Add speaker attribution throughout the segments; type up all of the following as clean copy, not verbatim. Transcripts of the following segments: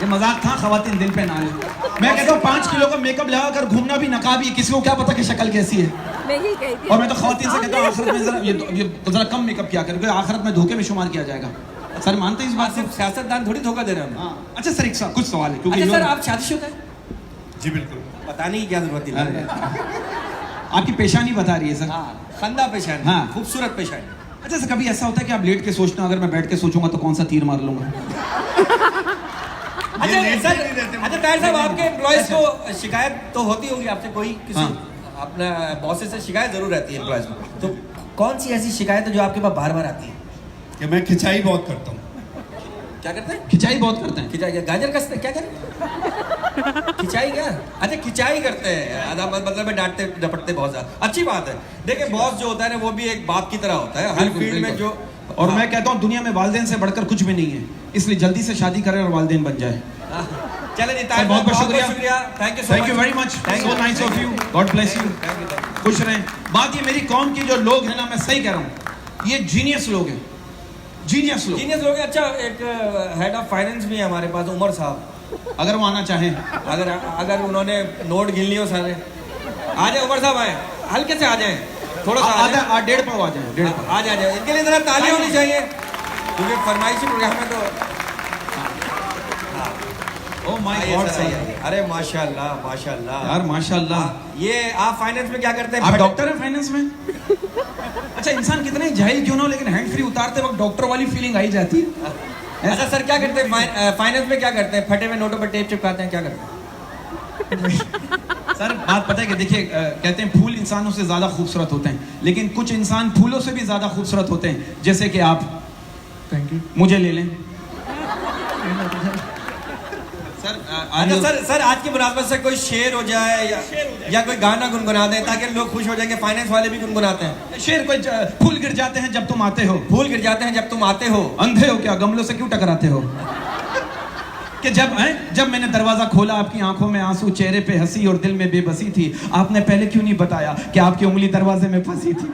Speaker 1: ये मजाक था, खवातीन दिल पे ना ले। मैं कहता हूँ 5 किलो का मेकअप लगा कर घूमना भी नकाबी है, किसी को क्या पता कि शक्ल कैसी है।
Speaker 2: मैं यही कही थी।
Speaker 1: और मैं तो खवातीन से कहता हूँ आखिरत में जरा कम मेकअप किया कर, क्योंकि आखिरत में धोखे में शुमार किया जाएगा। सर मानते हैं इस बात
Speaker 3: सिर्फ
Speaker 1: को?
Speaker 3: सियासतदान थोड़ी धोखा दे रहे हैं हम।
Speaker 1: हाँ। अच्छा सर, एक कुछ सवाल है, क्योंकि
Speaker 3: अच्छा सर,
Speaker 1: लोग-
Speaker 3: आप शादीशुदा हैं?
Speaker 4: जी बिल्कुल।
Speaker 3: बताने की क्या जरूरत है?
Speaker 1: अरे, आपकी पेशानी बता रही है सर।
Speaker 3: हाँ, खंदा पेशानी,
Speaker 1: हाँ।
Speaker 3: खूबसूरत पेशानी।
Speaker 1: अच्छा सर, कभी ऐसा होता है कि आप लेट के सोचते हो अगर मैं बैठ के सोचूंगा तो कौन सा तीर मार लूंगा?
Speaker 3: अच्छा
Speaker 4: लेट
Speaker 3: सर,
Speaker 4: नहीं रहते,
Speaker 3: अच्छा ताहिर साहब, आपके एम्प्लॉयज को शिकायत तो होती होगी आपसे, कोई किसी
Speaker 1: हाँ।
Speaker 3: अपना बॉसेस से शिकायत जरूर रहती है एम्प्लॉयज को, तो कौन सी ऐसी शिकायत है जो आपके पास बार बार आती है?
Speaker 4: कि मैं खिंचाई बहुत करता हूँ।
Speaker 3: क्या करते हैं?
Speaker 1: खिंचाई बहुत करते हैं।
Speaker 3: खिंचाई क्या? गाजर कसते क्या करें? खिंचाई क्या? अच्छा, खिंचाई करते हैं, आधा मतलब में डांटते डपटते बहुत ज्यादा। अच्छी बात है। देखिए, बॉस जो होता है ना, वो भी एक बाप की तरह होता है हर
Speaker 1: बिल्कुल,
Speaker 3: फील्ड में
Speaker 1: बिल्कुल।
Speaker 3: जो।
Speaker 1: और
Speaker 3: हाँ।
Speaker 1: मैं कहता हूँ दुनिया में वालिदैन से बढ़कर कुछ भी नहीं है, इसलिए जल्दी से शादी करें और वालिदैन बन जाए।
Speaker 3: चले जी,
Speaker 1: सर, बहुत बहुत शुक्रिया।
Speaker 3: Thank you,
Speaker 1: thank you very much, so nice of you, God bless you, खुश रहें। बात ये मेरी कौम की जो लोग हैं ना, मैं सही कह रहा हूँ, ये जीनियस लोग हैं, जीनियस लोग।
Speaker 3: जीनियस लोग हैं। अच्छा, एक हेड ऑफ फाइनेंस भी है हमारे पास, उमर साहब।
Speaker 1: अगर वो आना चाहें,
Speaker 3: अगर अगर उन्होंने नोट गिन लिए हो सारे, आ जाए उमर साहब, आए हल्के से आ जाए, थोड़ा सा आ जाए,
Speaker 1: 1.5 आ जाए, 1.5
Speaker 3: आ जाए। इनके लिए जरा ताली होनी चाहिए, क्योंकि फरमाइशी प्रोग्राम है तो।
Speaker 1: ओह माय
Speaker 3: आइए
Speaker 1: गॉड
Speaker 3: सर,
Speaker 1: सर,
Speaker 3: आइए। अरे माशाल्लाह माशाल्लाह
Speaker 1: यार माशाल्लाह।
Speaker 3: ये आप फाइनेंस में क्या करते हैं?
Speaker 1: आप डॉक्टर हैं फाइनेंस में? अच्छा, इंसान कितने जाहिल क्यों ना हो, लेकिन हैंड फ्री उतारते वक्त डॉक्टर वाली फीलिंग आई जाती है।
Speaker 3: अच्छा सर, क्या करते हैं फाइनेंस में? क्या करते हैं? फटे हुए नोटों पर टेप चिपकाते हैं, क्या करते हैं?
Speaker 1: सर बात पता है कि देखिए, कहते हैं फूल इंसानों से ज्यादा खूबसूरत होते हैं, लेकिन कुछ इंसान फूलों से भी ज्यादा खूबसूरत होते हैं, जैसे कि आप।
Speaker 4: Thank you.
Speaker 1: मुझे ले लें सर।
Speaker 3: अच्छा सर, आज की मुनासबत से कोई शेर हो जाए या कोई गाना गुनगुना दें, ताकि लोग खुश हो जाएंगे। फाइनेंस वाले भी गुनगुनाते हैं।
Speaker 1: शेर कोई फूल गिर जाते हैं जब तुम आते हो,
Speaker 3: फूल गिर जाते हैं जब तुम आते हो।
Speaker 1: अंधे हो क्या, गमलों से क्यों टकराते हो? कि जब मैंने दरवाजा खोला, आपकी आंखों में आंसू, चेहरे पे हंसी और दिल में बेबसी थी, आपने पहले क्यों नहीं बताया कि आपकी उंगली दरवाजे में फंसी थी?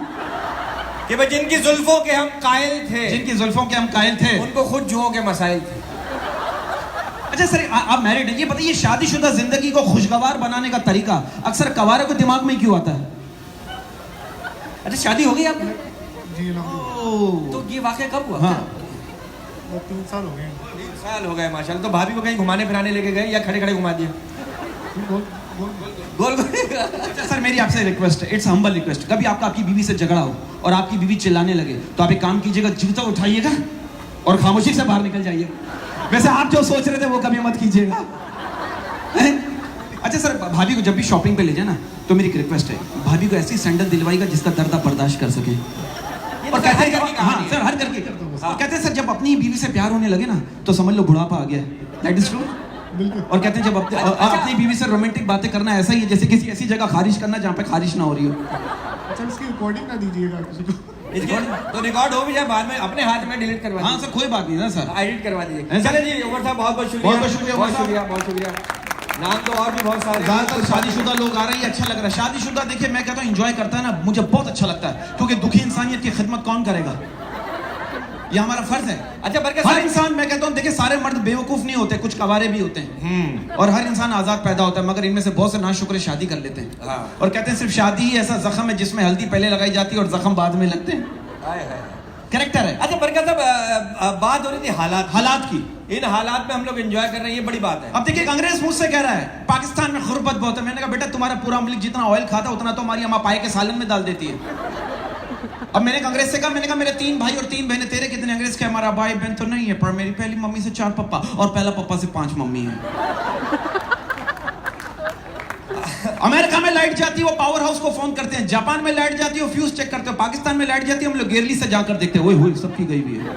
Speaker 3: कि भाई जिनकी जुल्फों के हम कायल थे,
Speaker 1: जिनकी जुल्फों के हम कायल थे,
Speaker 3: उनको खुद जुओं के मसाइल थे।
Speaker 1: अच्छा सर, आप मैरिड हैं, ये बताइए शादीशुदा जिंदगी को खुशगवार बनाने का तरीका अक्सर कवारे को दिमाग में क्यों आता है?
Speaker 3: अच्छा, शादी हो गई आपकी?
Speaker 4: जी
Speaker 3: तो ये वाकया कब हुआ?
Speaker 1: हाँ।
Speaker 4: 3 साल हो गए।
Speaker 3: 3 साल हो गए माशाल्लाह। तो भाभी को कहीं घुमाने फिराने लेके गए या खड़े खड़े घुमा दिए? गोल गोल।
Speaker 1: अच्छा सर, मेरी आपसे रिक्वेस्ट है, इट्स हम्बल रिक्वेस्ट, कभी आपका आपकी बीवी से झगड़ा हो और आपकी बीवी चिल्लाने लगे तो आप एक काम कीजिएगा, जूता उठाइएगा और खामोशी से बाहर निकल जाइए। वैसे आप जो सोच रहे थे वो कभी मत कीजिएगा। अच्छा सर, भाभी को जब भी शॉपिंग पे ले जाए ना, तो मेरी एक रिक्वेस्ट है, भाभी को ऐसी सैंडल दिलवाइएगा जिसका दर्द आप बर्दाश्त कर सके। और कहते हैं हाँ सर, हर घर की और कहते हैं सर, जब अपनी बीवी से प्यार होने लगे ना तो समझ लो बुढ़ापा आ गया है। That is true. और कहते हैं जब अपनी बीवी से रोमांटिक बातें करना ऐसा ही है जैसे किसी ऐसी जगह खारिज करना जहाँ पे खारिज ना हो रही हो।
Speaker 4: अच्छा, इसकी रिकॉर्डिंग ना दीजिएगा किसी को।
Speaker 3: तो रिकॉर्ड हो भी जाए, बाद में अपने हाथ में डिलीट करवा
Speaker 1: हाँ सर, कोई बात नहीं ना सर,
Speaker 3: एडिट करवा दीजिए।
Speaker 1: ऐसा-
Speaker 3: चले जी उमर साहब, बहुत बहुत शुक्रिया,
Speaker 1: बहुत बहुत शुक्रिया, उमर
Speaker 3: बहुत
Speaker 1: साहब।
Speaker 3: शुक्रिया, बहुत शुक्रिया। नाम तो और भी बहुत सारे।
Speaker 1: ज्यादातर शादीशुदा लोग आ रहे हैं, अच्छा लग रहा है। शादीशुदा देखिए, मैं कहता हूँ एंजॉय करता है ना, मुझे बहुत अच्छा लगता है, क्योंकि दुखी इंसानियत की खिदमत कौन करेगा? ये हमारा फर्ज है।
Speaker 3: अच्छा, बरकत
Speaker 1: हर
Speaker 3: साहब,
Speaker 1: इंसान, मैं कहता हूँ देखिए, सारे मर्द बेवकूफ नहीं होते, कुछ कवारे भी होते हैं, और हर इंसान आजाद पैदा होता है, मगर इनमें से बहुत से नाशुक्र शादी कर लेते हैं।
Speaker 3: हाँ।
Speaker 1: और कहते हैं सिर्फ शादी ही ऐसा जख्म है जिसमें हल्दी पहले लगाई जाती है और जख्म बाद में लगते हैं।
Speaker 3: हाय हाय।
Speaker 1: कैरेक्टर है।
Speaker 3: अच्छा बरकत साहब, बात हो रही थी
Speaker 1: हालात की।
Speaker 3: इन हालात में हम लोग एंजॉय कर रहे हैं, ये बड़ी बात है।
Speaker 1: अब देखिए, एक अंग्रेज मुझसे कह रहा है पाकिस्तान में गुर्बत बहुत है। मैंने कहा बेटा, तुम्हारा पूरा मुल्क जितना ऑयल खाता उतना तो हमारी अम्मा पाए के सालन में डाल देती है। अब मैंने अंग्रेज से कहा, मैंने कहा मेरे 3 भाई और 3 बहनें, तेरे कितने? अंग्रेज के हमारा भाई बहन तो नहीं है, पर मेरी पहली मम्मी से 4 पापा और पहला पापा से 5 मम्मी है। अमेरिका में लाइट जाती है, वो पावर हाउस को फोन करते हैं। जापान में लाइट जाती है, वो फ्यूज चेक करते हो। पाकिस्तान में लाइट जाती है, हम लोग गेरली से जाकर देखते हैं, ओए सबकी गई हुई है।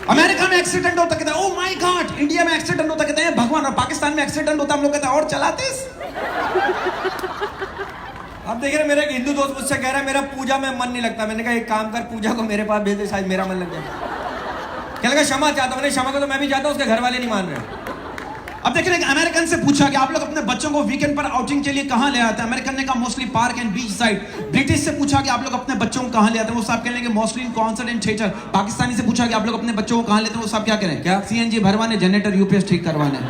Speaker 1: अमेरिका में एक्सीडेंट होता, कहते हैं ओह माय गॉड। इंडिया में एक्सीडेंट होता, कहते हैं भगवान। और पाकिस्तान में एक्सीडेंट होता, हम लोग कहते हैं और चलाते।
Speaker 3: अब देखिए, मेरा एक हिंदू दोस्त मुझसे कह रहा है मेरा पूजा में मन नहीं लगता। मैंने कहा एक काम कर, पूजा को मेरे पास भेज दे, शायद मेरा मन लग जाए। क्या लगा, क्षमा चाहता हूँ। क्षमा को तो मैं भी चाहता हूँ, उसके घर वाले नहीं मान रहे।
Speaker 1: अब देखिए एक अमेरिकन से पूछा कि आप लोग अपने बच्चों को वीकेंड पर आउटिंग के लिए कहां ले आते हैं? अमेरिकन ने कहा mostly park and beach side. British से पूछा कि आप लोग अपने बच्चों को कहां ले आते हैं? वो साहब कह लेंगे mostly in concert and theatre. Pakistani से पूछा कि आप लोग अपने बच्चों को कहां लेते हैं? वो साहब क्या करें? क्या सीएनजी भरवाने, जनरेटर यूपीएस ठीक करवाने।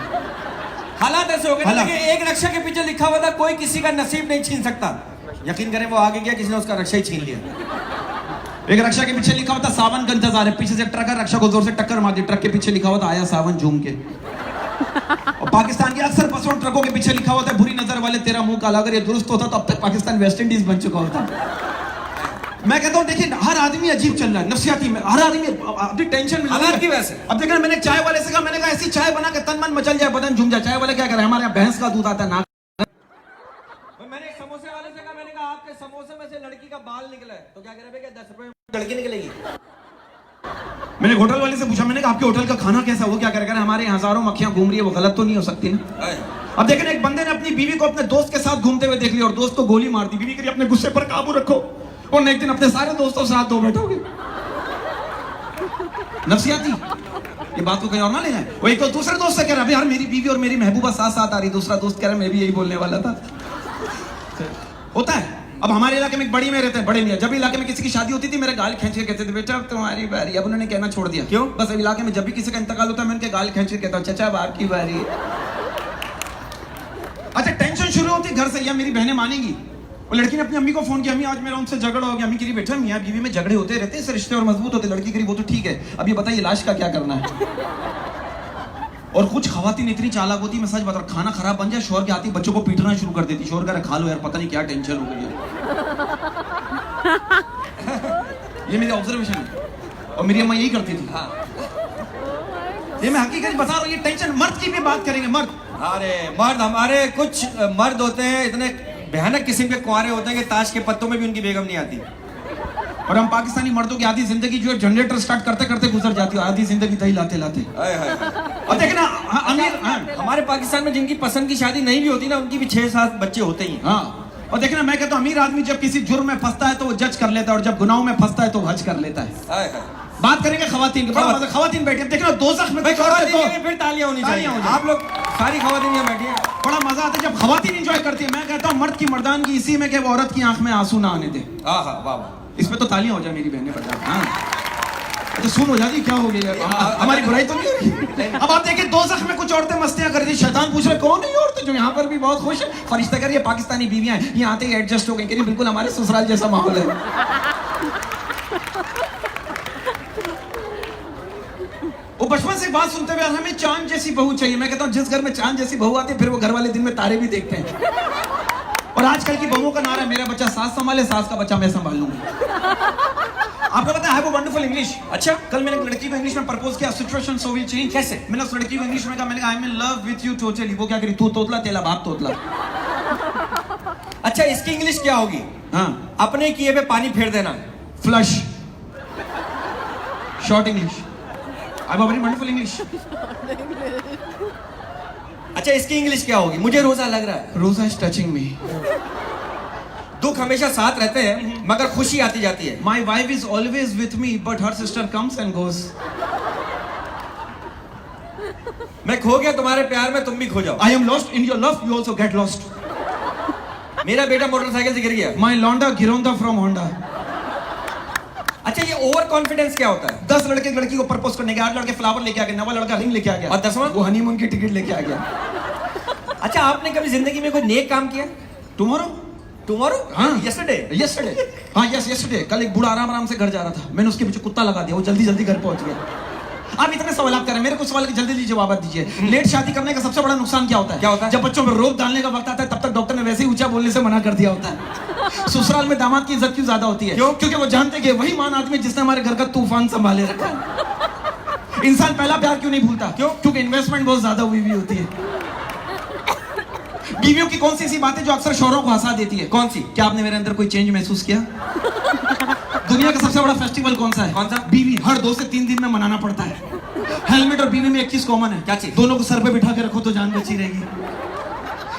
Speaker 3: हालात ऐसे हो गए ना,
Speaker 1: हालात।
Speaker 3: देखिए, एक रक्षा के पीछे लिखा हुआ था कोई किसी का नसीब नहीं छीन सकता। यकीन करें वो आगे गया, किसी ने उसका रक्षा ही छीन लिया।
Speaker 1: एक रक्षा के पीछे लिखा हुआ था सावन का इंतजार है, पीछे से ट्रक है, रक्षा को जोर से टक्कर मार दी, ट्रक के पीछे लिखा हुआ था आया सावन झूम के। और पाकिस्तान की अक्सर बसों और ट्रकों के पीछे लिखा हुआ था बुरी नजर वाले तेरा मुंह काला। अगर ये दुरुस्त होता तो अब तक पाकिस्तान वेस्ट इंडीज बन चुका होता। मैं कहता हूं देखिए हर आदमी अजीब चल रहा है नफसियाती में, हर आदमी अपनी टेंशन में
Speaker 3: हालात की वजह से।
Speaker 1: अब देखना मैंने चाय वाले से कहा, मैंने कहा ऐसी चाय बना के तन मन मचल जाए, बदन झूम जाए। चाय वाले क्या करे, हमारे यहाँ भैंस का दूध आता है ना।
Speaker 3: मैंने एक समोसे वाले से कहा, मैंने कहा आपके समोसे में से लड़की का बाल निकला है, तो क्या कह रहे हैं? 10 रुपए में लड़की निकलेगी।
Speaker 1: मैंने होटल वाले से पूछा, मैंने कहा आपके होटल का खाना कैसा? वो क्या करेगा, हमारे यहाँ हजारों मक्खियां घूम रही है, वो गलत तो नहीं हो सकती ना। अब देखना एक बंदे ने अपनी बीवी को अपने दोस्त के साथ घूमते हुए देख लिया और दोस्त को गोली मार दी। बीवी कह रही अपने गुस्से पर काबू रखो, और एक दिन अपने सारे दोस्तों के साथ दो बैठोगे। नफसियाती ये बात को कहीं और ना ले जाए। वो एक तो दूसरे दोस्त से कह रहा है यार मेरी बीवी और मेरी महबूबा साथ साथ आ रही, दूसरा दोस्त कह रहा है मैं भी यही बोलने वाला था। होता है। अब हमारे इलाके में एक बड़ी में रहते हैं, बड़े मियां। जब इलाके में किसी की शादी होती थी मेरे गाल खींच के कहते थे बेटा अब तुम्हारी बारी। अब उन्होंने कहना छोड़ दिया। क्यों? बस अब इलाके में जब भी किसी का इंतकाल होता है मैं उनके गाल खींच के कहता हूं चाचा अब आपकी बारी। अच्छा टेंशन शुरू होती है घर से, या मेरी बहनें मानेंगी। वो लड़की ने अपनी अम्मी को फोन किया, अम्मी आज मेरा उनसे झगड़ा हो गया। अम्मी कह रही बेटा मियां बीवी में झगड़े होते रहते हैं, इससे रिश्ते और मजबूत होते। लड़की कह रही वो तो ठीक है, अब ये बताइए लाश का क्या करना है? और कुछ खवातीन इतनी चालाक होती, मैं सच बता रहा, खाना खराब बन जाए शोहर के आती बच्चों को पीटना शुरू कर देती। शोहर कह खा लो यार, पता नहीं क्या टेंशन हो गई है। ये मेरी ऑब्जर्वेशन है और मेरी अम्मा यही करती थी। हाँ ये मैं हकीकत बता रहा हूँ, ये टेंशन। मर्द की भी बात करेंगे, मर्द।
Speaker 3: अरे मर्द, हमारे कुछ मर्द होते हैं इतने भयानक किस्म के कुंवारे होते हैं कि ताश के पत्तों में भी उनकी बेगम नहीं आती।
Speaker 1: और हम पाकिस्तानी मर्दों की आधी जिंदगी जो है जनरेटर स्टार्ट करते करते गुजर जाती है, आधी जिंदगी दही लाते लाते। और देखना अमीर
Speaker 3: हमारे पाकिस्तान में जिनकी पसंद की शादी नहीं भी होती ना, उनकी भी 6-7 बच्चे होते ही।
Speaker 1: हाँ और देखना मैं कहता हूँ अमीर आदमी जब किसी जुर्म में फंसता है तो वो जज कर लेता है, और जब गुनाहों में फंसता है तो हज कर लेता है। बात करेंगे खवातीन की। खवातीन बैठी देखना दोज़ख में
Speaker 3: फिर तालियां होनी चाहिए। आप लोग सारी खवातीन यहाँ बैठी हैं,
Speaker 1: बड़ा मजा आता है जब खवातीन एंजॉय करती है। मैं कहता हूँ मर्द की मर्दानगी इसी में कि वो औरत की आंख में आंसू ना आने दे। इस पे तो तालियां हो जाए मेरी बहनें बजा। हाँ तो सुन हो जाती क्या हो गया, हमारी बुराई तो नहीं होगी। अब आप देखिए दोज़ख में कुछ औरतें मस्तियां कर रही, शैतान पूछ रहे कौन है ये औरतें जो यहाँ पर भी बहुत खुश है? फरिश्ता कर रही है पाकिस्तानी बीवियां हैं, यहाँ आते ही एडजस्ट हो गई, कह रही बिल्कुल हमारे ससुराल जैसा माहौल है। वो बचपन से बात सुनते हुए हमें चांद जैसी बहू चाहिए। मैं कहता हूँ जिस घर में चांद जैसी बहू आती है फिर वो घर वाले दिन में तारे भी देखते हैं। और आजकल की बहुओं का नारा है मेरा बच्चा सास संभाले, सास का बच्चा मैं संभाल लूंगी। आपको पता है वो वंडरफुल इंग्लिश। अच्छा कल मैंने एक लड़की को इंग्लिश में प्रपोज किया, सिचुएशन सो विल चेंज। कैसे? मैंने उस लड़की को इंग्लिश में कहा, मैंने कहा I am in love with you totally. वो क्या करी, तू तोतला तेला बाप तोतला।
Speaker 3: अच्छा इसकी इंग्लिश क्या होगी?
Speaker 1: हाँ
Speaker 3: अपने किए पे पानी फेर देना,
Speaker 1: flush. Short English. I have very wonderful English.
Speaker 3: अच्छा इसकी इंग्लिश क्या होगी? मुझे रोजा लग रहा है,
Speaker 1: रोजा इज टचिंग मी।
Speaker 3: दुख हमेशा साथ रहते हैं मगर खुशी आती जाती है।
Speaker 1: My wife is always with me but her sister comes and goes.
Speaker 3: मैं खो गया तुम्हारे प्यार में, तुम भी खो जाओ।
Speaker 1: I am lost in your love, you also get lost.
Speaker 3: मेरा बेटा मोटरसाइकिल से गिर गया।
Speaker 1: माई लौंडा गिरोंदा फ्रॉम होंडा।
Speaker 3: अच्छा ये ओवर कॉन्फिडेंस क्या होता है?
Speaker 1: 10 लड़के लड़की को प्रपोज करने गए, 8 लड़के फ्लावर लेके आ गए, 9वां लड़का रिंग लेके आ गया,
Speaker 3: और 10वां
Speaker 1: वो हनीमून की टिकट लेके आ गया।
Speaker 3: अच्छा आपने कभी जिंदगी में कोई नेक काम किया? टुमारो?
Speaker 1: हाँ
Speaker 3: यस्टरडे।
Speaker 1: हाँ यस्टरडे। कल एक बूढ़ा आराम आराम से घर जा रहा था, मैंने उसके पीछे कुत्ता लगा दिया, वो जल्दी जल्दी घर पहुंच गया। आप इतने सवाल कर रहे हैं, मेरे को सवाल के जल्दी जल्दी जवाब दीजिए। लेट शादी करने का सबसे बड़ा नुकसान क्या होता है?
Speaker 3: क्या होता है?
Speaker 1: जब बच्चों पर रोक डालने का वक्त आता है तब तक डॉक्टर ने वैसे ही ऊंचा बोलने से मना कर दिया होता है। ससुराल में दामाद की इज्जत क्यों ज्यादा होती है?
Speaker 3: क्यों?
Speaker 1: क्योंकि वो जानते कि वही मान आदमी जिसने हमारे घर का तूफान संभाले रखा है। इंसान पहला प्यार क्यों नहीं भूलता? क्यों? क्योंकि इन्वेस्टमेंट बहुत ज्यादा हुई होती है। बीवियों की कौन सी ऐसी बातें जो अक्सर शौहरों को हंसा देती है?
Speaker 3: कौन सी?
Speaker 1: क्या आपने मेरे अंदर कोई चेंज महसूस किया? दुनिया का सबसे बड़ा फेस्टिवल कौन सा है?
Speaker 3: कौन सा?
Speaker 1: बीवी हर 2 से 3 दिन में मनाना पड़ता है। हेलमेट और बीवी में एक चीज कॉमन है।
Speaker 3: क्या चीज?
Speaker 1: दोनों को सर पे बिठा के रखो तो जान बची रहेगी।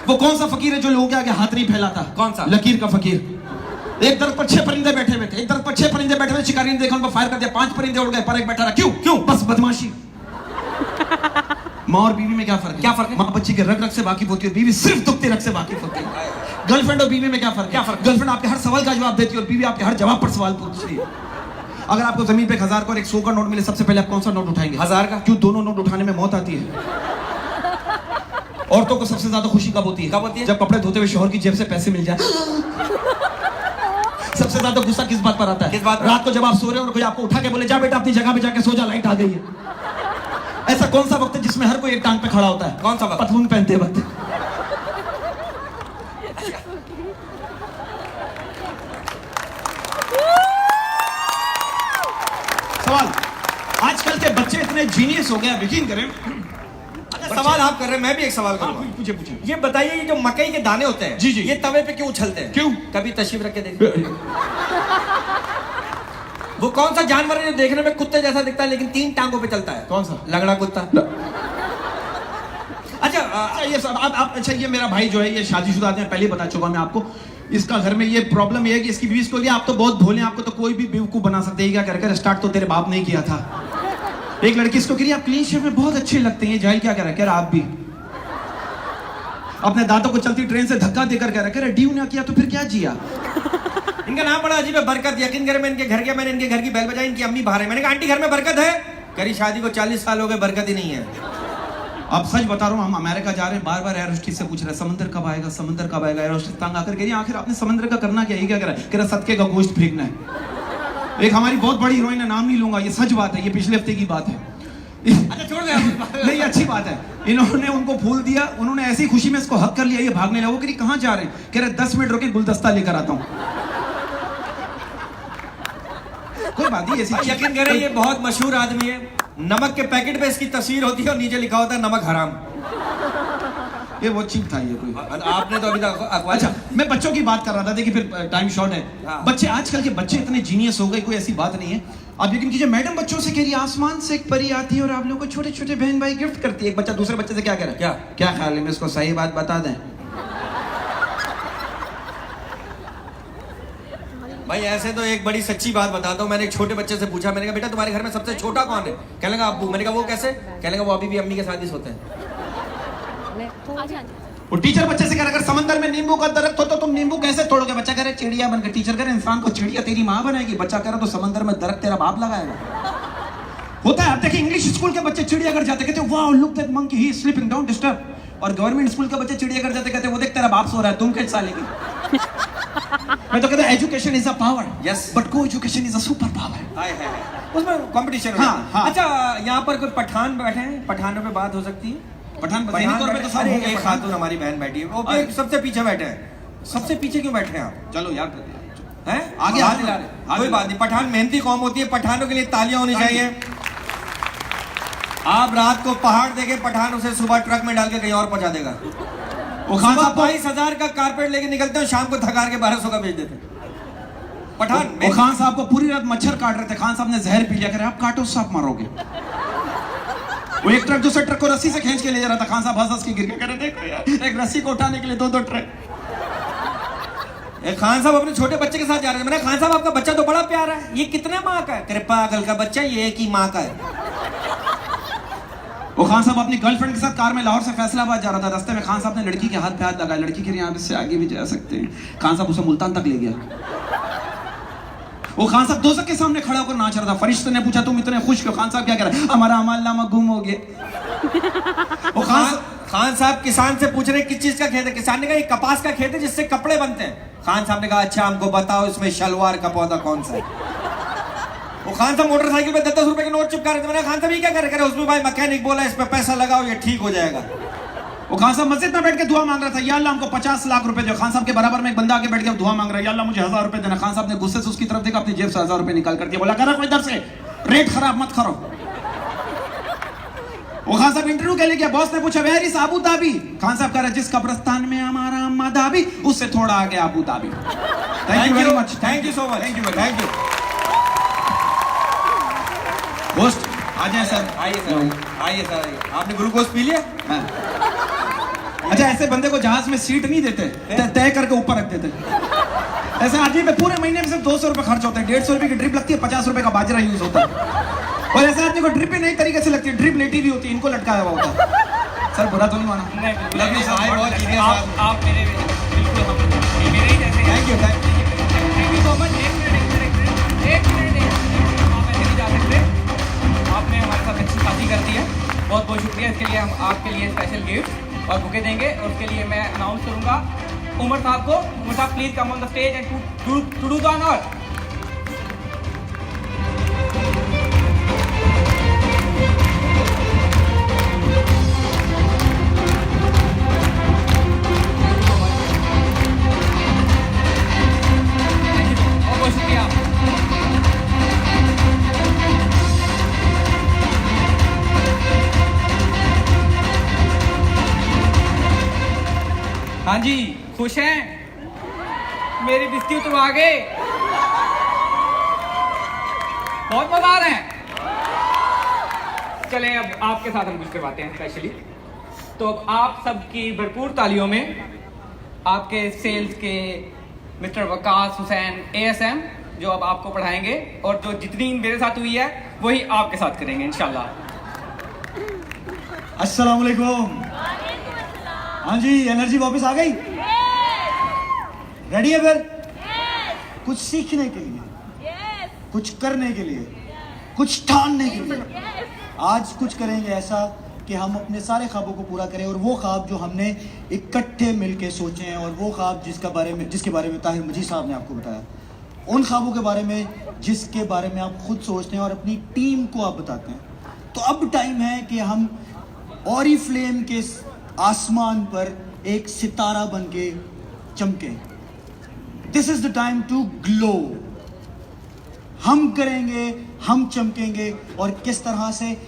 Speaker 1: वो कौन सा फकीर है जो लोगों के आगे हाथ नहीं फैलाता?
Speaker 3: कौन सा?
Speaker 1: लकीर का फकीर। एक दरख्त पर 6 परिंदे बैठे हुए थे, एक दरख्त पर 6 परिंदे बैठे हुए, शिकारी ने देखा उनको फायर कर दिया, 5 परिंदे उड़ गए, पर एक बैठा रहा। क्यों? बस बदमाशी। माँ और बीवी में क्या फर्क है?
Speaker 3: क्या फर्क है?
Speaker 1: माँ बच्ची के रग रग से वाकिफ होती है, बीवी सिर्फ दुखते रग से वाकिफ होती है। गर्लफ्रेंड और बीवी में क्या फर्क है?
Speaker 3: क्या फर्क?
Speaker 1: गर्लफ्रेंड आपके हर सवाल का जवाब देती है और बीवी आपके हर जवाब पर सवाल पूछती है। अगर आपको जमीन पे 1000 का और 100 का नोट मिले, सबसे पहले आप कौन सा नोट उठाएंगे?
Speaker 3: 1000 का।
Speaker 1: क्यों? दोनों नोट उठाने में मौत आती है। औरतों को सबसे ज्यादा खुशी कब होती है?
Speaker 3: कब होती है?
Speaker 1: जब कपड़े धोते हुए शोहर की जेब से पैसे मिल जाए। सबसे ज्यादा गुस्सा किस बात पर आता है?
Speaker 3: किस बात पर?
Speaker 1: रात को जब आप सो रहे हो और कोई आपको उठा के बोले जा बेटा अपनी जगह पे जाके सो जा, लाइट आ गई है। ऐसा कौन सा वक्त है जिसमें हर कोई एक टांग पे खड़ा होता है?
Speaker 3: कौन सा वक्त?
Speaker 1: पतलून पहनते वक्त। सवाल, आजकल के बच्चे इतने जीनियस हो गए, आप यकीन करें।
Speaker 3: अच्छा, सवाल आप कर रहे हैं, मैं भी एक सवाल करूंगा।
Speaker 1: पूछे पूछे।
Speaker 3: ये बताइए, ये जो मकई के दाने होते हैं,
Speaker 1: जी, जी।
Speaker 3: ये तवे पे क्यों उछलते हैं?
Speaker 1: क्यों?
Speaker 3: कभी तशरीफ रख के देखिए। वो कौन सा जानवर है जो देखने में कुत्ते जैसा दिखता है लेकिन 3 टांगों पे चलता है?
Speaker 1: कौन सा?
Speaker 3: लगड़ा कुत्ता। अच्छा,
Speaker 1: अच्छा ये सब आप अच्छा, ये मेरा भाई जो है, ये शादीशुदा आदमी है, पहले ही बता चुका मैं आपको। इसका घर में ये प्रॉब्लम ये है कि इसकी बीवी इसको लिया, आप तो बहुत भोले हैं, आपको तो कोई भी बेवकूफ बना सकते हैं। क्या कर स्टार्ट तो तेरे बाप ने ही किया था। एक लड़की इसको कह रही, आप क्लीन शेव में बहुत अच्छे लगते हैं। जाहिल क्या कह रहा है? कह रहा आप भी। अपने दांतों को चलती ट्रेन से धक्का देकर कह रहा है ड्यू ना किया तो फिर क्या जिया।
Speaker 3: इनका नाम बड़ा अजीब है, बरकत। यकीन करें, मैं इनके घर गया, मैंने इनके घर की बेल बजाई, इनकी अम्मी बाहर है। मैंने कहा आंटी घर में बरकत है? करी शादी को 40 साल हो गए, बरकत ही नहीं है।
Speaker 1: अब सच बता रहा हूँ, हम अमेरिका जा रहे हैं, बार बार एयर होस्टेस से पूछ रहे हैं समंदर कब आएगा, समंदर कब आएगा। एयर होस्टेस तंग आकर कह रही आखिर आपने समंदर का करना क्या? ये क्या कह रहा है? कह रहा सदके का गोश्त फेंकना है। एक हमारी बहुत बड़ी हीरोइन है, नाम नहीं लूंगा, ये सच बात है, ये पिछले हफ्ते की बात है।
Speaker 3: अच्छा छोड़ दे
Speaker 1: नहीं, अच्छी बात है। इन्होंने उनको फूल दिया, उन्होंने ऐसी खुशी में इसको हक कर लिया, ये भागने लगा। वो कह रही कहाँ जा रहे हैं? कह रहे 10 मिनट रुके, गुलदस्ता लेकर आता हूँ। कोई बात नहीं, ऐसी
Speaker 3: यकीन करें, ये बहुत मशहूर आदमी है। नमक के पैकेट पे इसकी तस्वीर होती है और नीचे लिखा होता है नमक हराम।
Speaker 1: ये बहुत चीप था ये कोई।
Speaker 3: आपने तो अभी तक अखबार।
Speaker 1: अच्छा, मैं बच्चों की बात कर रहा था, देखिए फिर टाइम शॉर्ट है।
Speaker 3: हाँ।
Speaker 1: बच्चे, आजकल के बच्चे इतने जीनियस हो गए, कोई ऐसी बात नहीं है। आप यकीन कीजिए, मैडम बच्चों से कह रही है आसमान से एक परी आती है और आप लोगों को छोटे छोटे बहन भाई गिफ्ट करती है। एक बच्चा दूसरे बच्चे से क्या कह रहा है?
Speaker 3: क्या?
Speaker 1: क्या ख्याल है, मैं इसको सही बात बता दें?
Speaker 3: भाई ऐसे तो एक बड़ी सच्ची बात बताता हूँ। मैंने एक छोटे बच्चे से पूछा, मैंने कहा बेटा तुम्हारे घर में सबसे छोटा कौन है? कहने लगा अब्बू। मैंने कहा वो कैसे? कहने लगा वो अभी भी अम्मी के साथ ही सोते हैं।
Speaker 1: वो टीचर बच्चे से कह रहा, अगर समंदर में नींबू का दरख्त हो तो तुम नींबू कैसे तोड़ोगे? बच्चा कह रहा चिड़िया बनकर। टीचर कह रहा इंसान को चिड़िया तेरी माँ बनाएगी। बच्चा कह रहा तो समंदर में दरख्त तेरा बाप लगाएगा। होता है, आप देखिए इंग्लिश स्कूल के बच्चे चिड़ियाघर जाते, कहते wow look that monkey he is sleeping, don't disturb. और गवर्नमेंट स्कूल के बच्चे चिड़ियाघर जाते, कहते वो देख तेरा बाप सो रहा है, तुम कैसे सालेगी। मैं तो कहता हूं education is a power,
Speaker 3: yes,
Speaker 1: but को education is a super power.
Speaker 3: Hi hi, उसमें कंपटीशन हो।
Speaker 1: हाँ, हाँ।
Speaker 3: अच्छा, यहाँ पर कोई पठान बैठे हैं, पठानों पे बात हो सकती है?
Speaker 1: पठान तौर पे तो सब
Speaker 3: अरे एक खातून हमारी बहन बैठी है, वो भी सबसे पीछे बैठे हैं। सबसे पीछे क्यों बैठे हैं आप?
Speaker 1: चलो यार,
Speaker 3: हैं?
Speaker 1: आगे
Speaker 3: हाथ हिला रहे। कोई बात नहीं, पठान मेहनती कौम होती है, पठानों के लिए तालियां होनी चाहिए। आप रात को पहाड़ देके पठान उसे सुबह ट्रक में डाल के कहीं और पहुंचा देगा। वो खान साहब 22,000 का कारपेट लेके निकलते हैं, शाम को थकार के 1200 का बेच देते हैं। पठान
Speaker 1: वो खान साहब को पूरी रात मच्छर काट रहे थे, खान साहब ने जहर पी लिया, कह रहे आप काटो साफ मारोगे। वो एक ट्रक दूसरे ट्रक को रस्सी से खींच के ले जा रहा था, खान साहब हंस के गिर के कह रहे देखो यार, एक रस्सी को उठाने के लिए 2-2 ट्रक।
Speaker 3: खान साहब अपने छोटे बच्चे के साथ जा रहे थे। मैंने खान साहब आपका बच्चा तो बड़ा प्यारा है, ये कितने माह का है? कह रहे पागल का बच्चा, ये एक ही माह का है।
Speaker 1: वो खान साहब अपनी गर्लफ्रेंड के साथ कार में लाहौर से फैसलाबाद जा रहा था, रास्ते में खान साहब ने लड़की के हाथ पे हाथ लगाया, लड़की के यहाँ इससे आगे भी जा सकते हैं। खान साहब उसे मुल्तान तक ले गया। वो खान साहब दोजख के सामने खड़ा होकर नाच रहा था। फरिश्ते ने पूछा तुम इतने खुश क्यों? खान साहब क्या कह रहे हैं? हमारा अमालनामा गुम हो गया। वो
Speaker 3: खान साहब किसान से पूछ रहे किस चीज का खेत है? किसान ने कहा ये कपास का खेत है जिससे कपड़े बनते हैं। खान साहब ने कहा अच्छा हमको बताओ इसमें शलवार का पौधा कौन सा है? वो खान साहब मोटरसाइकिल पे 10-10 रुपए के नोट चिपका रहे थे। मैंने खान साहब ये क्या कर रहे? उसमें भाई मैकेनिक बोला इस पे पैसा लगाओ ये ठीक हो जाएगा।
Speaker 1: वो खान साहब मस्जिद में बैठ के दुआ मांग रहा था, या अल्लाह हमको 50 लाख रुपए दो। खान साहब के बराबर में एक बंदा आके बैठ के दुआ मांग रहा है, या अल्लाह मुझे 1000 रुपए देना। खान साहब ने गुस्से से उसकी तरफ देखा, अपनी जेब से 1000 रुपए निकाल कर दिया, बोला करा कोई इधर से रेट खराब मत करो। वो खान साहब इंटरव्यू के लिए गया, बॉस ने पूछा where is Abu Dhabi? Khan sahab कह रहे जिस कब्रिस्तान में हमारा अम्मा धाबी उससे थोड़ा आगे Abu Dhabi. Thank you very much,
Speaker 3: thank you so much, thank you, thank you.
Speaker 1: दोस्त आ जाए सर,
Speaker 3: आइए सर, आइए सर। आपने ग्लूकोज पी लिया?
Speaker 1: अच्छा, ऐसे बंदे को जहाज में सीट नहीं देते, तय करके ऊपर रख देते। ऐसे आदमी पे पूरे महीने में सिर्फ 200 रुपए खर्च होते हैं, 150 रुपए की ड्रिप लगती है, 50 रुपए का बाजरा यूज होता है। और ऐसे आदमी को ड्रिप ही नई तरीके से लगती है,
Speaker 2: कंट्रीबिलिटी भी होती है, इनको लटकाया हुआ होता है। सर बुरा तो नहीं माना?
Speaker 5: नहीं, बिल्कुल
Speaker 3: लव यू सर,
Speaker 5: आप-
Speaker 3: बहुत जीनियस
Speaker 5: आप मेरे बिल्कुल हम ये मेरे ही जैसे हैं।
Speaker 3: Thank you
Speaker 5: thank you so much. एक मिनट आप ऐसे नहीं जा सकते। आपने हमारे साथ अच्छी शादी कर दी है, बहुत बहुत शुक्रिया। इसके लिए हम आपके लिए स्पेशल गिफ्ट और बुके देंगे, और उसके लिए मैं अनाउंस करूंगा उमर साहब को। Umar sahab please come on the stage and to do the honour. बहुत बहुत शुक्रिया। हाँ जी, खुश हैं? मेरी बिस्ती उतरवा गए, बहुत मजा आ रहा है। चलें अब आपके साथ हम कुछ करवाते हैं स्पेशली। तो अब आप सबकी भरपूर तालियों में आपके सेल्स के मिस्टर वकास हुसैन ASM जो अब आपको पढ़ाएंगे, और जो जितनी मेरे साथ हुई है वही आपके साथ करेंगे इंशाल्लाह।
Speaker 2: अस्सलाम वालेकुम। हाँ जी, एनर्जी वापस आ गई? रेडी है फिर? कुछ सीखने के लिए, कुछ करने के लिए, कुछ ठानने के लिए। आज कुछ करेंगे ऐसा कि हम अपने सारे ख्वाबों को पूरा करें, और वो ख्वाब जो हमने इकट्ठे मिलके सोचे हैं, और वो ख्वाब जिसके बारे में ताहिर मजीद साहब ने आपको बताया, उन ख्वाबों के बारे में जिसके बारे में आप खुद सोचते हैं और अपनी टीम को आप बताते हैं। तो अब टाइम है कि हम ऑरिफ्लेम के आसमान पर एक सितारा बन के चमके। This is the time to glow. हम करेंगे, हम चमकेंगे, और किस तरह से